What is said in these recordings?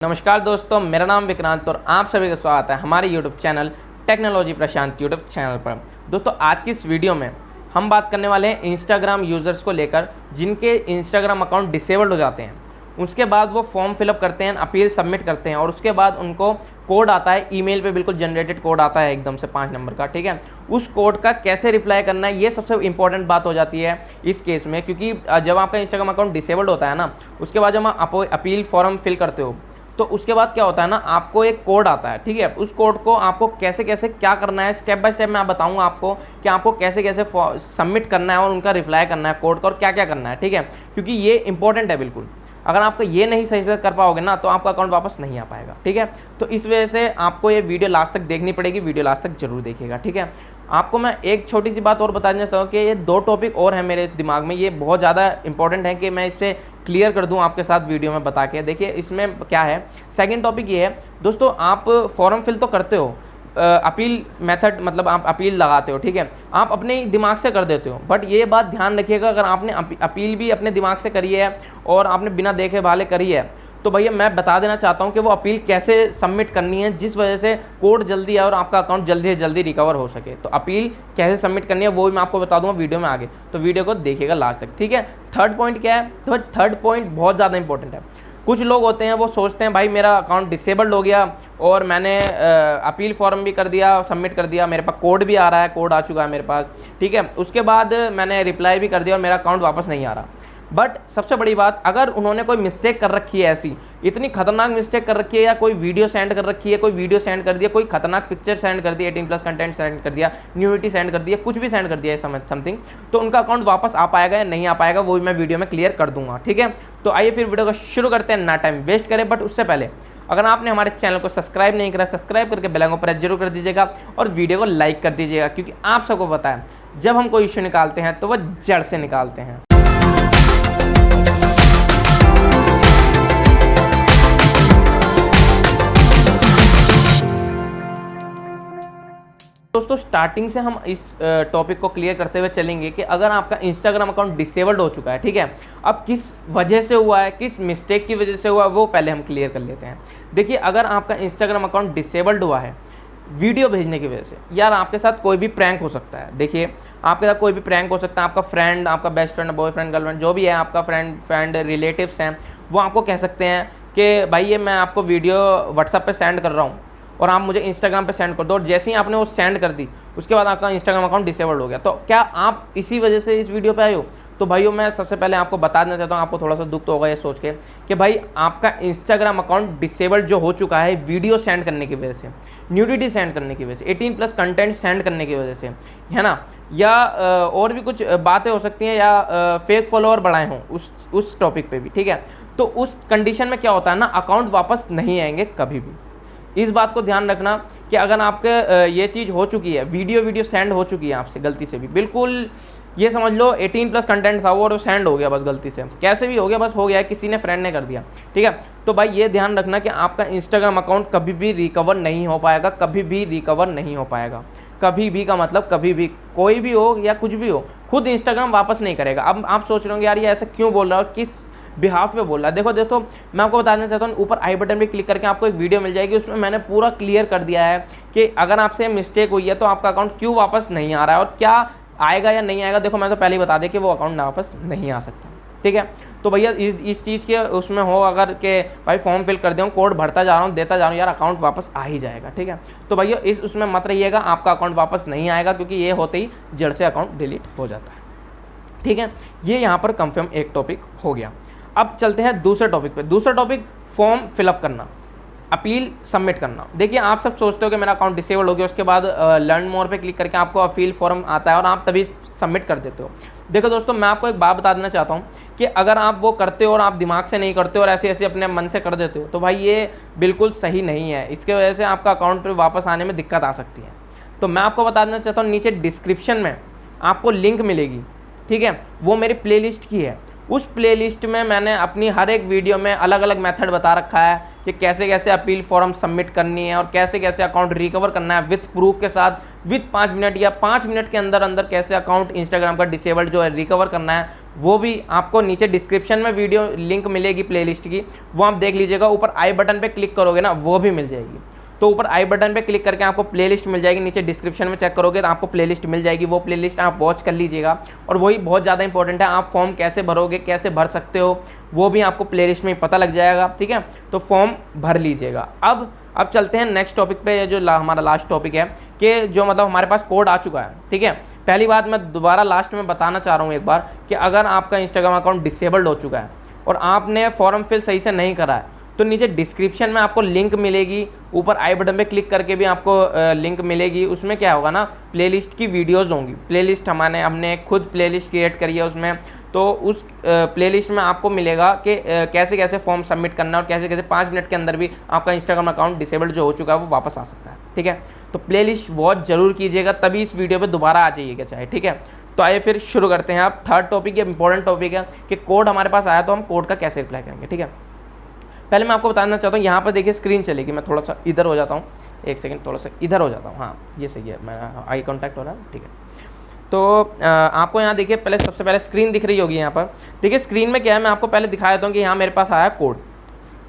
नमस्कार दोस्तों, मेरा नाम विक्रांत और आप सभी का स्वागत है हमारे यूट्यूब चैनल टेक्नोलॉजी प्रशांत यूट्यूब चैनल पर। दोस्तों, आज की इस वीडियो में हम बात करने वाले हैं इंस्टाग्राम यूज़र्स को लेकर जिनके इंस्टाग्राम अकाउंट डिसेबल्ड हो जाते हैं। उसके बाद वो फॉर्म फिलअप करते हैं, अपील सबमिट करते हैं और उसके बाद उनको कोड आता है, ईमेल पे बिल्कुल जनरेटेड कोड आता है एकदम से 5 नंबर का। ठीक है, उस कोड का कैसे रिप्लाई करना है, ये सबसे इंपॉर्टेंट बात हो जाती है इस केस में, क्योंकि जब आपका इंस्टाग्राम अकाउंट डिसेबल्ड होता है ना, उसके बाद जब आप अपील फॉर्म फिल करते हो तो उसके बाद क्या होता है ना, आपको एक कोड आता है। ठीक है, उस कोड को आपको कैसे कैसे क्या करना है, स्टेप बाय स्टेप मैं बताऊंगा आपको कि आपको कैसे कैसे सबमिट करना है और उनका रिप्लाई करना है कोड का और क्या क्या करना है। ठीक है, क्योंकि ये इंपॉर्टेंट है बिल्कुल। अगर आपका ये नहीं सही से कर पाओगे ना तो आपका अकाउंट वापस नहीं आ पाएगा। ठीक है, तो इस वजह से आपको ये वीडियो लास्ट तक देखनी पड़ेगी, वीडियो लास्ट तक जरूर देखिएगा। ठीक है, आपको मैं एक छोटी सी बात और बताना चाहता हूँ कि ये 2 टॉपिक और हैं मेरे दिमाग में, ये बहुत ज़्यादा इंपॉर्टेंट है कि मैं इसे क्लियर कर दूं आपके साथ वीडियो में बता के। देखिए इसमें क्या है। सेकंड टॉपिक ये है दोस्तों, आप फॉर्म फिल तो करते हो, अपील मेथड मतलब आप अपील लगाते हो। ठीक है, आप अपने दिमाग से कर देते हो, बट ये बात ध्यान रखिएगा, अगर आपने अपील भी अपने दिमाग से करी है और आपने बिना देखे भाले करी है तो भैया मैं बता देना चाहता हूँ कि वो अपील कैसे सबमिट करनी है जिस वजह से कोड जल्दी आए और आपका अकाउंट जल्दी से जल्दी रिकवर हो सके। तो अपील कैसे सबमिट करनी है वो भी मैं आपको बता दूंगा वीडियो में आगे, तो वीडियो को देखिएगा लास्ट तक। ठीक है, थर्ड पॉइंट क्या है, तो थर्ड पॉइंट बहुत ज़्यादा इंपॉर्टेंट है। कुछ लोग होते हैं वो सोचते हैं भाई मेरा अकाउंट डिसेबल्ड हो गया और मैंने अपील फॉर्म भी कर दिया, सबमिट कर दिया, मेरे पास कोड भी आ रहा है, कोड आ चुका है मेरे पास। ठीक है, उसके बाद मैंने रिप्लाई भी कर दिया और मेरा अकाउंट वापस नहीं आ रहा। बट सबसे बड़ी बात, अगर उन्होंने कोई मिस्टेक कर रखी है, ऐसी इतनी खतरनाक मिस्टेक कर रखी है, या कोई वीडियो सेंड कर रखी है, कोई वीडियो सेंड कर दिया, कोई खतरनाक पिक्चर सेंड कर दिया, 18+ कंटेंट सेंड कर दिया, न्यूडिटी सेंड कर दिया, कुछ भी सेंड कर दिया है समथिंग, तो उनका अकाउंट वापस आ पाएगा या नहीं आ पाएगा वो भी मैं वीडियो में क्लियर कर दूंगा। ठीक है, तो आइए फिर वीडियो को शुरू करते हैं, ना टाइम वेस्ट करें। बट उससे पहले अगर आपने हमारे चैनल को सब्सक्राइब नहीं करा, सब्सक्राइब करके बेल आइकन को प्रेस जरूर कर दीजिएगा और वीडियो को लाइक कर दीजिएगा, क्योंकि आप सबको पता है जब हम कोई इश्यू निकालते हैं तो वह जड़ से निकालते हैं। दोस्तों, स्टार्टिंग से हम इस टॉपिक को क्लियर करते हुए चलेंगे कि अगर आपका इंस्टाग्राम अकाउंट डिसेबल्ड हो चुका है, ठीक है, अब किस वजह से हुआ है, किस मिस्टेक की वजह से हुआ है वो पहले हम क्लियर कर लेते हैं। देखिए, अगर आपका इंस्टाग्राम अकाउंट डिसेबल्ड हुआ है वीडियो भेजने की वजह से, यार आपके साथ कोई भी प्रैंक हो सकता है। देखिए, आपके साथ कोई भी प्रैंक हो सकता है, आपका फ्रेंड, आपका बेस्ट फ्रेंड, बॉयफ्रेंड, गर्लफ्रेंड, जो भी है आपका फ्रेंड रिलेटिव्स हैं, वो आपको कह सकते हैं कि भाई ये मैं आपको वीडियो व्हाट्सएप पे सेंड कर रहा हूँ और आप मुझे इंस्टाग्राम पे सेंड कर दो, और जैसे ही आपने वो सेंड कर दी उसके बाद आपका इंस्टाग्राम अकाउंट डिसेबल्ड हो गया। तो क्या आप इसी वजह से इस वीडियो पे आए हो? तो भाइयों, मैं सबसे पहले आपको बता देना चाहता हूँ, आपको थोड़ा सा दुख तो होगा ये सोच के कि भाई आपका इंस्टाग्राम अकाउंट डिसेबल्ड जो हो चुका है वीडियो सेंड करने की वजह से, न्यूडिटी सेंड करने की वजह से, 18+ कंटेंट सेंड करने की वजह से, है ना, या और भी कुछ बातें हो सकती हैं, या फेक फॉलोअर बढ़ाए हों उस टॉपिक पे भी। ठीक है, तो उस कंडीशन में क्या होता है ना, अकाउंट वापस नहीं आएंगे कभी भी। इस बात को ध्यान रखना कि अगर आपके ये चीज़ हो चुकी है, वीडियो सेंड हो चुकी है आपसे गलती से भी, बिल्कुल ये समझ लो 18+ कंटेंट था वो और सेंड हो गया बस गलती से, कैसे भी हो गया, बस हो गया, किसी ने फ्रेंड ने कर दिया। ठीक है, तो भाई ये ध्यान रखना कि आपका इंस्टाग्राम अकाउंट कभी भी रिकवर नहीं हो पाएगा, कभी भी रिकवर नहीं हो पाएगा। कभी भी का मतलब कभी भी, कोई भी हो या कुछ भी हो, खुद इंस्टाग्राम वापस नहीं करेगा। अब आप सोच रहे होंगे यार ये ऐसा क्यों बोल रहा है, किस बिहाफ पे बोल रहा है। देखो दोस्तों, मैं आपको बताना चाहता हूँ, ऊपर आई बटन पे क्लिक करके आपको एक वीडियो मिल जाएगी, उसमें मैंने पूरा क्लियर कर दिया है कि अगर आपसे मिस्टेक हुई है तो आपका अकाउंट क्यों वापस नहीं आ रहा है और क्या आएगा या नहीं आएगा। देखो, मैं तो पहले ही बता दें कि वो अकाउंट वापस नहीं आ सकता। ठीक है, तो भैया इस चीज़ के उसमें हो अगर के भाई फॉर्म फिल कर दूँ, कोड भरता जा रहा हूँ, देता जा रहा हूँ, यार अकाउंट वापस आ ही जाएगा। ठीक है, तो भैया उसमें मत रहिएगा, आपका अकाउंट वापस नहीं आएगा, क्योंकि ये होते ही जड़ से अकाउंट डिलीट हो जाता है। ठीक है, ये यहाँ पर कंफर्म एक टॉपिक हो गया। अब चलते हैं दूसरे टॉपिक पे। दूसरा टॉपिक फॉर्म फिलअप करना, अपील सबमिट करना। देखिए, आप सब सोचते हो कि मेरा अकाउंट डिसेबल हो गया, उसके बाद लर्न मोर पे क्लिक करके आपको अपील फॉर्म आता है और आप तभी सबमिट कर देते हो। देखो दोस्तों, मैं आपको एक बात बता देना चाहता हूँ कि अगर आप वो करते हो और आप दिमाग से नहीं करते हो और ऐसे ऐसे अपने मन से कर देते हो तो भाई ये बिल्कुल सही नहीं है। इसके वजह से आपका अकाउंट पे वापस आने में दिक्कत आ सकती है। तो मैं आपको बता देना चाहता हूँ, नीचे डिस्क्रिप्शन में आपको लिंक मिलेगी, ठीक है, वो मेरी प्लेलिस्ट की है, उस प्लेलिस्ट में मैंने अपनी हर एक वीडियो में अलग अलग मेथड बता रखा है कि कैसे कैसे अपील फॉर्म सबमिट करनी है और कैसे कैसे अकाउंट रिकवर करना है विथ प्रूफ के साथ, विथ 5 मिनट या 5 मिनट के अंदर अंदर कैसे अकाउंट इंस्टाग्राम का डिसेबल्ड जो है रिकवर करना है, वो भी आपको नीचे डिस्क्रिप्शन में वीडियो लिंक मिलेगी प्लेलिस्ट की, वो आप देख लीजिएगा। ऊपर आई बटन पे क्लिक करोगे ना, वो भी मिल जाएगी। तो ऊपर आई बटन पे क्लिक करके आपको प्लेलिस्ट मिल जाएगी, नीचे डिस्क्रिप्शन में चेक करोगे तो आपको प्लेलिस्ट मिल जाएगी। वो प्लेलिस्ट आप वॉच कर लीजिएगा। और वही बहुत ज़्यादा इंपॉर्टेंट है, आप फॉर्म कैसे भरोगे, कैसे भर सकते हो, वो भी आपको प्लेलिस्ट में पता लग जाएगा। ठीक है, तो फॉर्म भर लीजिएगा। अब चलते हैं नेक्स्ट टॉपिक पे, जो हमारा लास्ट टॉपिक है कि जो मतलब हमारे पास कोड आ चुका है। ठीक है, पहली बात मैं दोबारा लास्ट में बताना चाह रहा हूँ एक बार कि अगर आपका इंस्टाग्राम अकाउंट डिसेबल्ड हो चुका है और आपने फॉर्म फिल सही से नहीं करा है, तो नीचे डिस्क्रिप्शन में आपको लिंक मिलेगी, ऊपर आई बटन पे क्लिक करके भी आपको लिंक मिलेगी। उसमें क्या होगा ना, प्लेलिस्ट की वीडियोस होंगी। प्लेलिस्ट हमने खुद प्लेलिस्ट क्रिएट करी है उसमें, तो उस प्लेलिस्ट में आपको मिलेगा कि कैसे कैसे फॉर्म सबमिट करना है और कैसे कैसे 5 मिनट के अंदर भी आपका इंस्टाग्राम अकाउंट डिसेबल्ड जो हो चुका है वो वापस आ सकता है। ठीक है, तो प्लेलिस्ट वॉच जरूर कीजिएगा, तभी इस वीडियो पर दोबारा आ जाइएगा चाहे। ठीक है, तो आइए फिर शुरू करते हैं। आप थर्ड टॉपिक, ये इंपॉर्टेंट टॉपिक है कि कोड हमारे पास आया तो हम कोड का कैसे रिप्लाई करेंगे। ठीक है, पहले मैं आपको बताना चाहता हूँ, यहाँ पर देखिए स्क्रीन चलेगी। मैं थोड़ा सा इधर हो जाता हूँ, एक सेकंड, थोड़ा सा इधर हो जाता हूँ। हाँ, ये सही है, मेरा आई कांटेक्ट हो रहा है। ठीक है, तो आपको यहाँ देखिए पहले, सबसे पहले स्क्रीन दिख रही होगी। यहाँ पर देखिए स्क्रीन में क्या है, मैं आपको पहले दिखा देता हूँ कि यहाँ मेरे पास आया कोड,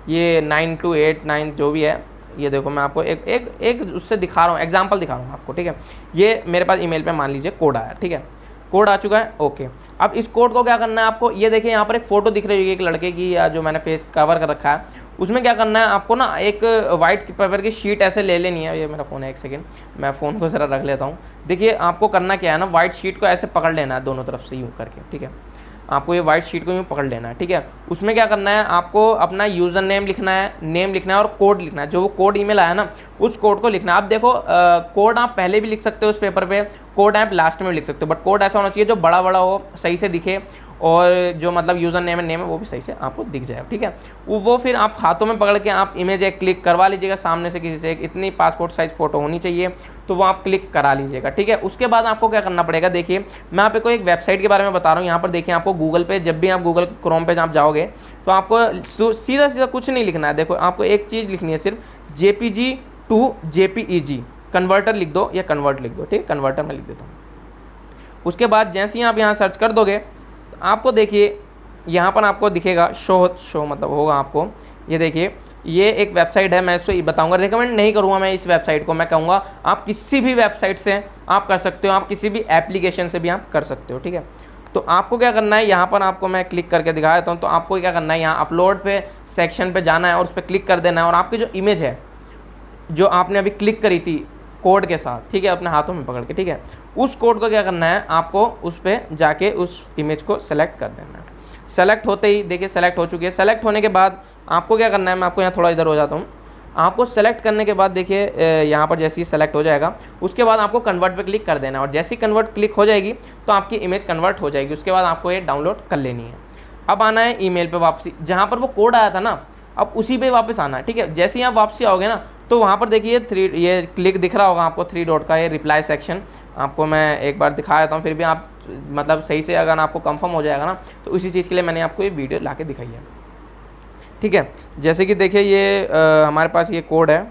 ये 9289 जो भी है। ये देखो, मैं आपको एक उससे दिखा रहा हूँ, एग्जाम्पल दिखा रहा हूँ आपको। ठीक है, ये मेरे पास ईमेल पे मान लीजिए कोड आया। ठीक है, कोड आ चुका है। ओके, अब इस कोड को क्या करना है आपको, ये देखिए यहाँ पर एक फोटो दिख रही होगी एक लड़के की, या जो मैंने फेस कवर कर रखा है, उसमें क्या करना है आपको ना, एक वाइट पेपर की शीट ऐसे ले लेनी है। ये मेरा फ़ोन है, एक सेकंड मैं फ़ोन को ज़रा रख लेता हूँ। देखिए आपको करना क्या है ना, वाइट शीट को ऐसे पकड़ लेना है दोनों तरफ से यूँ करके। ठीक है, आपको ये वाइट शीट को यूँ पकड़ लेना है। ठीक है, उसमें क्या करना है, आपको अपना यूज़र नेम लिखना है, नेम लिखना है और कोड लिखना है। जो वो कोड ईमेल आया ना, उस कोड को लिखना है। आप देखो कोड आप पहले भी लिख सकते हो उस पेपर पे, कोड आप लास्ट में लिख सकते हो, बट कोड ऐसा होना चाहिए जो बड़ा बड़ा हो, सही से दिखे, और जो मतलब यूज़र नेम है वो भी सही से आपको दिख जाए। ठीक है, वो फिर आप हाथों में पकड़ के आप इमेज एक क्लिक करवा लीजिएगा सामने से किसी से, इतनी पासपोर्ट साइज फ़ोटो होनी चाहिए, तो वो आप क्लिक करा लीजिएगा। ठीक है, उसके बाद आपको क्या करना पड़ेगा, देखिए मैं आप को एक वेबसाइट के बारे में बता रहा हूँ। यहाँ पर देखिए आपको गूगल पे, जब भी आप गूगल क्रोम पे आप जाओगे तो आपको सीधा सीधा कुछ नहीं लिखना है। देखो आपको एक चीज़ लिखनी है सिर्फ, JPG to JPEG कन्वर्टर लिख दो या कन्वर्ट लिख दो। ठीक है, कन्वर्टर में लिख देता हूँ। उसके बाद जैसे ही आप यहाँ सर्च कर दोगे तो आपको देखिए यहाँ पर आपको दिखेगा शो मतलब होगा आपको, ये देखिए ये एक वेबसाइट है। मैं इस पर बताऊँगा, रिकमेंड नहीं करूँगा मैं इस वेबसाइट को, मैं कहूँगा आप किसी भी वेबसाइट से आप कर सकते हो, आप किसी भी एप्लीकेशन से भी आप कर सकते हो। ठीक है, तो आपको क्या करना है, यहाँ पर आपको मैं क्लिक करके दिखा देता हूँ। तो आपको क्या करना है, यहाँ अपलोड पे सेक्शन पे जाना है और उस पर क्लिक कर देना है, और आपकी जो इमेज है जो आपने अभी क्लिक करी थी कोड के साथ, ठीक है, अपने हाथों में पकड़ के, ठीक है, उस कोड को क्या करना है, आपको उस पर जाके उस इमेज को सेलेक्ट कर देना है। सेलेक्ट होते ही देखिए सेलेक्ट हो चुकी है। सेलेक्ट होने के बाद आपको क्या करना है, मैं आपको यहाँ थोड़ा इधर हो जाता हूँ। आपको सेलेक्ट करने के बाद देखिए यहाँ पर जैसे ही सेलेक्ट हो जाएगा, उसके बाद आपको कन्वर्ट पे क्लिक कर देना है, और जैसे ही कन्वर्ट क्लिक हो जाएगी तो आपकी इमेज कन्वर्ट हो जाएगी। उसके बाद आपको ये डाउनलोड कर लेनी है। अब आना है ईमेल पे वापसी, जहाँ पर वो कोड आया था ना, अब उसी पे वापस आना है। ठीक है, जैसे ही आप वापसी आओगे ना, तो वहाँ पर देखिए ये क्लिक दिख रहा होगा आपको 3 डॉट का, ये रिप्लाई सेक्शन। आपको मैं एक बार दिखा देता हूँ, फिर भी आप मतलब सही से अगर आपको कंफर्म हो जाएगा ना, तो उसी चीज़ के लिए मैंने आपको ये वीडियो ला के दिखाई है। ठीक है, जैसे कि देखिए ये हमारे पास ये कोड है।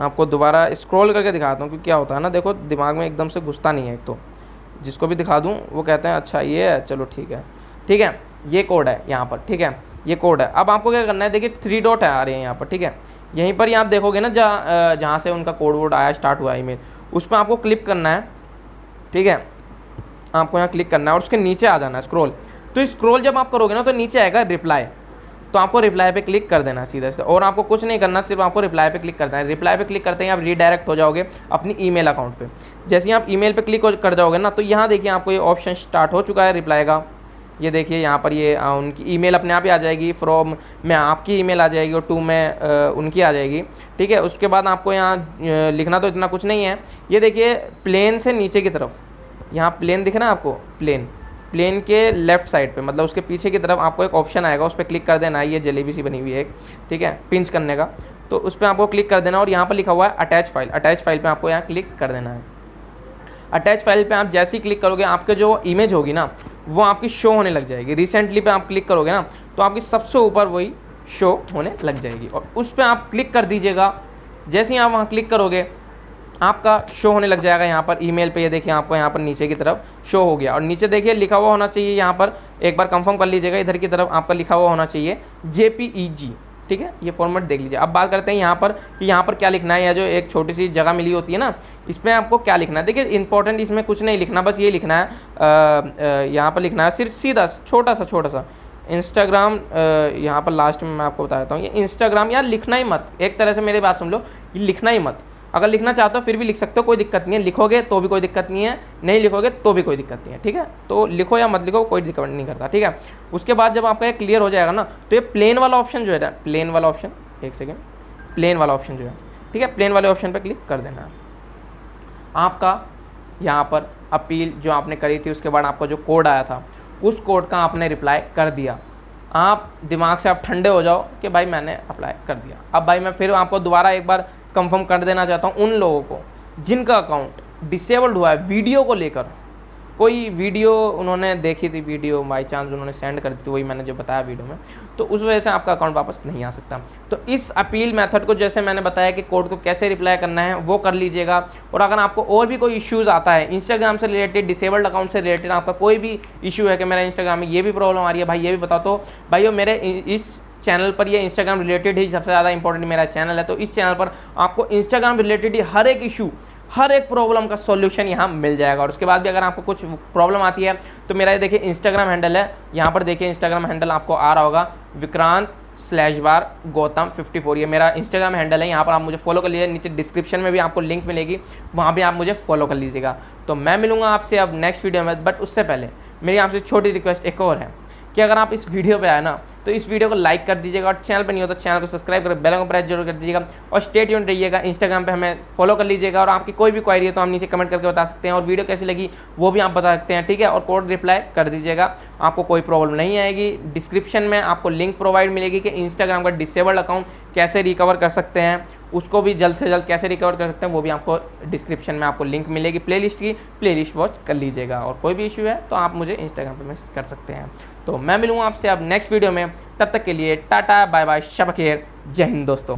आपको दोबारा स्क्रॉल करके दिखाता हूँ, क्योंकि क्या होता है ना, देखो दिमाग में एकदम से घुसता नहीं है। एक तो जिसको भी दिखा दूँ वो कहते हैं अच्छा ये है, चलो ठीक है। ठीक है, ये कोड है यहाँ पर। ठीक है, ये कोड है। अब आपको क्या करना है, देखिए 3 डॉट आ रही है यहाँ पर। ठीक है, यहीं पर ही आप देखोगे ना, जहाँ से उनका कोड वोड आया, स्टार्ट हुआ ईमेल, उस पर आपको क्लिक करना है। ठीक है, आपको यहाँ क्लिक करना है और उसके नीचे आ जाना है स्क्रॉल। तो स्क्रॉल जब आप करोगे ना, तो नीचे आएगा रिप्लाई, तो आपको रिप्लाई पे क्लिक कर देना सीधा से, और आपको कुछ नहीं करना, सिर्फ आपको रिप्लाई पे क्लिक करना है। रिप्लाई पे क्लिक करते ही आप रीडायरेक्ट हो जाओगे अपनी ईमेल अकाउंट पे। जैसे ही आप ईमेल पे क्लिक कर जाओगे ना, तो यहाँ देखिए आपको ये ऑप्शन स्टार्ट हो चुका है रिप्लाई का। ये देखिए यहाँ पर ये उनकी ईमेल अपने आप ही आ जाएगी। फ्रॉम में आपकी ईमेल आ जाएगी और टू में उनकी आ जाएगी। ठीक है, उसके बाद आपको यहाँ लिखना तो इतना कुछ नहीं है। ये देखिए प्लेन से नीचे की तरफ, यहाँ प्लेन दिख रहा है आपको, प्लेन के लेफ्ट साइड पे, मतलब उसके पीछे की तरफ आपको एक ऑप्शन आएगा, उस पर क्लिक कर देना है। ये जलेबी सी बनी हुई है एक, ठीक है, पिंच करने का, तो उस पर आपको क्लिक कर देना, और यहाँ पर लिखा हुआ है अटैच फाइल। अटैच फाइल पे आपको यहाँ क्लिक कर देना है। अटैच फाइल पे आप जैसे ही क्लिक करोगे आपके जो इमेज होगी ना वो आपकी शो होने लग जाएगी। रिसेंटली पे आप क्लिक करोगे ना तो आपकी सबसे ऊपर वही शो होने लग जाएगी और उस पर आप क्लिक कर दीजिएगा। जैसे ही आप वहाँ क्लिक करोगे आपका शो होने लग जाएगा यहाँ पर ईमेल पे। ये देखिए आपको यहाँ पर नीचे की तरफ शो हो गया और नीचे देखिए लिखा हुआ होना चाहिए, यहाँ पर एक बार कंफर्म कर लीजिएगा, इधर की तरफ आपका लिखा हुआ होना चाहिए JPEG। ठीक है, ये फॉर्मेट देख लीजिए। अब बात करते हैं यहाँ पर कि यहाँ पर क्या लिखना है, या जो एक छोटी सी जगह मिली होती है ना इसमें आपको क्या लिखना है। देखिए इंपॉर्टेंट इसमें कुछ नहीं लिखना, बस ये लिखना है यहाँ पर लिखना है सिर्फ सीधा छोटा सा इंस्टाग्राम। यहाँ पर लास्ट में मैं आपको बता देता हूँ, ये इंस्टाग्राम यार लिखना ही मत, एक तरह से मेरी बात सुन लो, ये लिखना ही मत। अगर लिखना चाहते हो फिर भी लिख सकते हो, कोई दिक्कत नहीं है, लिखोगे तो भी कोई दिक्कत नहीं है, नहीं लिखोगे तो भी कोई दिक्कत नहीं है। ठीक है, तो लिखो या मत लिखो कोई दिक्कत नहीं करता। ठीक है, उसके बाद जब आपका ये क्लियर हो जाएगा ना तो ये प्लेन वाला ऑप्शन जो है ना, प्लेन वाला ऑप्शन, एक सेकेंड, प्लेन वाला ऑप्शन जो है, ठीक है, प्लेन वाले ऑप्शन पर क्लिक कर देना है। आपका यहाँ पर अपील जो आपने करी थी उसके बाद आपका जो कोड आया था उस कोड का आपने रिप्लाई कर दिया। आप दिमाग से आप ठंडे हो जाओ कि भाई मैंने अप्लाई कर दिया। अब भाई मैं फिर आपको दोबारा एक बार कंफर्म कर देना चाहता हूँ उन लोगों को जिनका अकाउंट डिसेबल्ड हुआ है वीडियो को लेकर। कोई वीडियो उन्होंने देखी थी, वीडियो बाई चांस उन्होंने सेंड कर दी थी, वही मैंने जो बताया वीडियो में, तो उस वजह से आपका अकाउंट वापस नहीं आ सकता। तो इस अपील मेथड को जैसे मैंने बताया कि कोड को कैसे रिप्लाई करना है वो कर लीजिएगा। और अगर आपको और भी कोई इश्यूज़ आता है इंस्टाग्राम से रिलेटेड, डिसेबल्ड अकाउंट से रिलेटेड, आपका कोई भी इशू है कि मेरा इंस्टाग्राम में ये भी प्रॉब्लम आ रही है भाई ये भी बता, तो भाइयों मेरे इस चैनल पर, ये इंस्टाग्राम रिलेटेड ही सबसे ज़्यादा इंपॉर्टेंट मेरा चैनल है, तो इस चैनल पर आपको इंस्टाग्राम रिलेटेड ही हर एक इशू, हर एक प्रॉब्लम का सॉल्यूशन यहाँ मिल जाएगा। और उसके बाद भी अगर आपको कुछ प्रॉब्लम आती है तो मेरा ये देखिए इंस्टाग्राम हैंडल है, यहाँ पर देखिए इंस्टाग्राम हैंडल आपको आ रहा होगा विक्रांत/गौतम54, ये मेरा इंस्टाग्राम हैंडल है। यहाँ पर आप मुझे फॉलो कर लीजिए, नीचे डिस्क्रिप्शन में भी आपको लिंक मिलेगी, वहाँ भी आप मुझे फॉलो कर लीजिएगा। तो मैं मिलूंगा आपसे अब नेक्स्ट वीडियो में, बट उससे पहले मेरी आपसे छोटी रिक्वेस्ट एक और है कि अगर आप इस वीडियो पे आए ना तो इस वीडियो को लाइक कर दीजिएगा और चैनल पर नहीं हो तो चैनल को सब्सक्राइब कर बेल आइकन प्रेस जरूर कर दीजिएगा और स्टे ट्यून्ड रहिएगा। इंस्टाग्राम पे हमें फॉलो कर लीजिएगा और आपकी कोई भी क्वेरी है तो आप नीचे कमेंट करके बता सकते हैं और वीडियो कैसी लगी वो भी आप बता सकते हैं। ठीक है, और कोड रिप्लाई कर दीजिएगा, आपको कोई प्रॉब्लम नहीं आएगी। डिस्क्रिप्शन में आपको लिंक प्रोवाइड मिलेगी कि इंस्टाग्राम का डिसेबल्ड अकाउंट कैसे रिकवर कर सकते हैं, उसको भी जल्द से जल्द कैसे रिकवर कर सकते हैं वो भी आपको डिस्क्रिप्शन में आपको लिंक मिलेगी प्लेलिस्ट की, प्लेलिस्ट वॉच कर लीजिएगा। और कोई भी इशू है तो आप मुझे इंस्टाग्राम पे मैसेज कर सकते हैं। तो मैं मिलूंगा आपसे अब नेक्स्ट वीडियो में, तब तक के लिए टाटा बाय बाय, शब खैर, जय हिंद दोस्तों।